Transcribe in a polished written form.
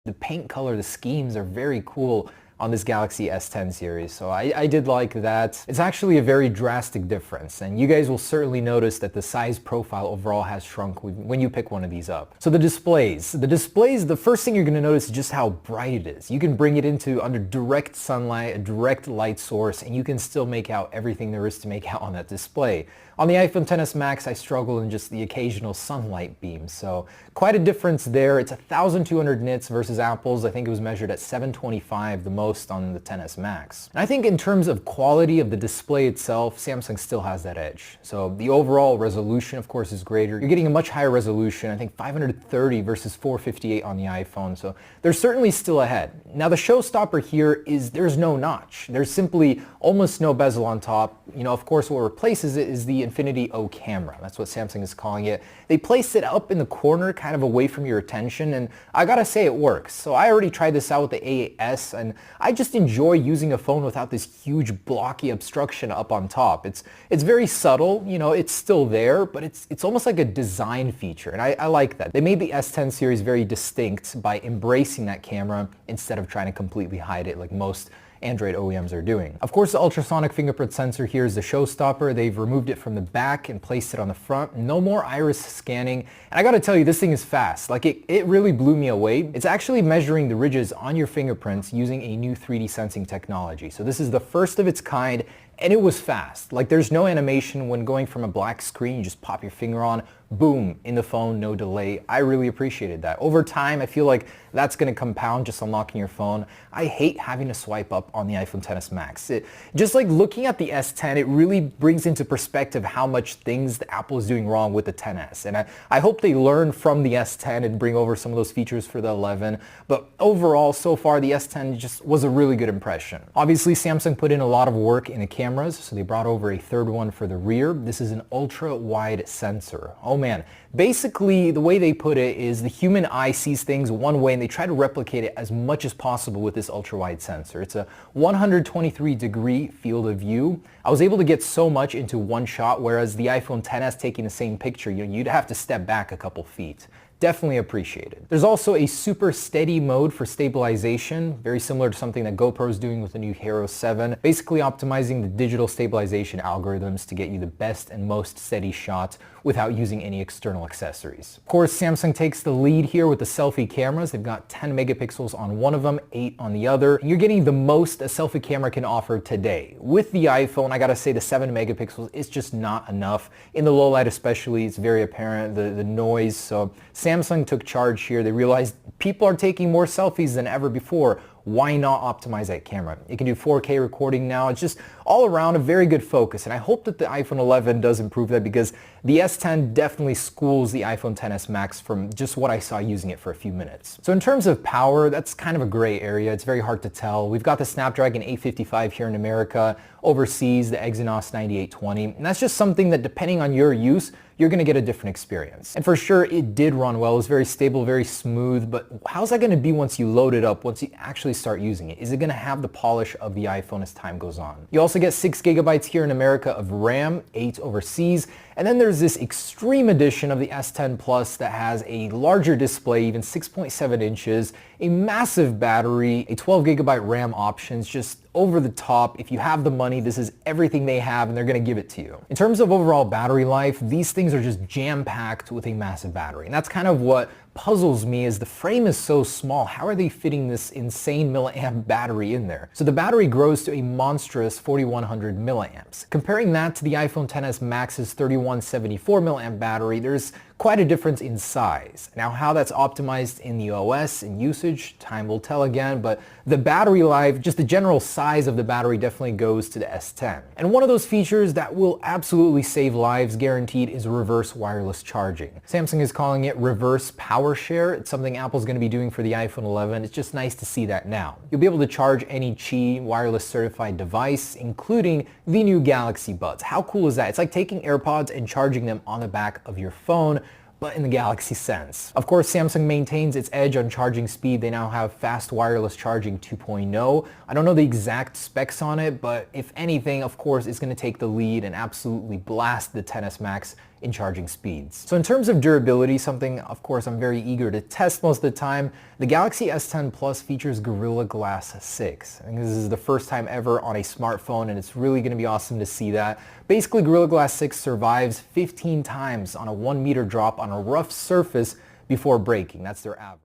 the paint color, the schemes are very cool on this Galaxy S10 series, so I did like that. It's actually a very drastic difference, and you guys will certainly notice that the size profile overall has shrunk when you pick one of these up. So the displays, the first thing you're going to notice is just how bright it is. You can bring it into under direct sunlight, a direct light source, and you can still make out everything there is to make out on that display. On the iPhone XS Max, I struggle in just the occasional sunlight beam, so quite a difference there. It's 1,200 nits versus Apple's. I think it was measured at 725, the most on the XS Max. And I think in terms of quality of the display itself, Samsung still has that edge. So the overall resolution, of course, is greater. You're getting a much higher resolution, I think 530 versus 458 on the iPhone, so they're certainly still ahead. Now the showstopper here is there's no notch. There's simply almost no bezel on top. You know, of course, what replaces it is the Infinity O camera. That's what Samsung is calling it. They placed it up in the corner, kind of away from your attention, and I gotta say it works. So I already tried this out with the A8s, and I just enjoy using a phone without this huge blocky obstruction up on top. It's very subtle, you know, it's still there, but it's almost like a design feature, and I like that. They made the S10 series very distinct by embracing that camera instead of trying to completely hide it like most Android OEMs are doing. Of course, the ultrasonic fingerprint sensor here is the showstopper. They've removed it from the back and placed it on the front. No more iris scanning. And I gotta tell you, this thing is fast. Like it really blew me away. It's actually measuring the ridges on your fingerprints using a new 3D sensing technology. So this is the first of its kind, and it was fast. Like there's no animation when going from a black screen, you just pop your finger on, boom, in the phone, no delay. I really appreciated that. Over time, I feel like that's gonna compound just unlocking your phone. I hate having to swipe up on the iPhone XS Max. Just like looking at the S10, it really brings into perspective how much things that Apple is doing wrong with the XS. And I hope they learn from the S10 and bring over some of those features for the 11. But overall, so far, the S10 just was a really good impression. Obviously, Samsung put in a lot of work in the cameras, so they brought over a third one for the rear. This is an ultra-wide sensor. Oh man, basically the way they put it is the human eye sees things one way and they try to replicate it as much as possible with this ultra-wide sensor. It's a 123-degree field of view. I was able to get so much into one shot, whereas the iPhone XS taking the same picture, you'd have to step back a couple feet. Definitely appreciated. There's also a super steady mode for stabilization, very similar to something that GoPro is doing with the new Hero 7, basically optimizing the digital stabilization algorithms to get you the best and most steady shots without using any external accessories. Of course, Samsung takes the lead here with the selfie cameras. They've got 10 megapixels on one of them, 8 on the other. And you're getting the most a selfie camera can offer today. With the iPhone, I gotta say the 7 megapixels is just not enough. In the low light especially, it's very apparent, the noise. So Samsung took charge here. They realized people are taking more selfies than ever before. Why not optimize that camera? It can do 4K recording now. It's just all around a very good focus, and I hope that the iPhone 11 does improve that, because the S10 definitely schools the iPhone XS Max from just what I saw using it for a few minutes. So in terms of power, that's kind of a gray area. It's very hard to tell. We've got the Snapdragon 855 here in America. Overseas, the Exynos 9820, and that's just something that, depending on your use, you're going to get a different experience. And for sure, it did run well. It was very stable, very smooth, but how's that going to be once you load it up, once you actually start using it? Is it going to have the polish of the iPhone as time goes on? You also get 6 gigabytes here in America of RAM, 8 overseas, and then there's this extreme edition of the S10 Plus that has a larger display, even 6.7 inches, a massive battery, a 12 gigabyte RAM options, just over the top. If you have the money, this is everything they have and they're going to give it to you. In terms of overall battery life, these things are just jam-packed with a massive battery. And that's kind of what puzzles me, is the frame is so small. How are they fitting this insane milliamp battery in there? So the battery grows to a monstrous 4100 milliamps. Comparing that to the iPhone XS Max's 3174 milliamp battery, there's quite a difference in size. Now, how that's optimized in the OS and usage, time will tell again, but the battery life, just the general size of the battery, definitely goes to the S10. And one of those features that will absolutely save lives, guaranteed, is reverse wireless charging. Samsung is calling it reverse power share. It's something Apple's going to be doing for the iPhone 11. It's just nice to see that now. You'll be able to charge any Qi wireless certified device, including the new Galaxy Buds. How cool is that? It's like taking AirPods and charging them on the back of your phone, but in the Galaxy sense. Of course, Samsung maintains its edge on charging speed. They now have fast wireless charging 2.0. I don't know the exact specs on it, but if anything, of course, it's going to take the lead and absolutely blast the XS Max in charging speeds. So in terms of durability, something of course I'm very eager to test most of the time, the Galaxy S10 Plus features Gorilla Glass 6. I think this is the first time ever on a smartphone, and it's really going to be awesome to see that. Basically, Gorilla Glass 6 survives 15 times on a 1 meter drop on a rough surface before breaking. That's their average.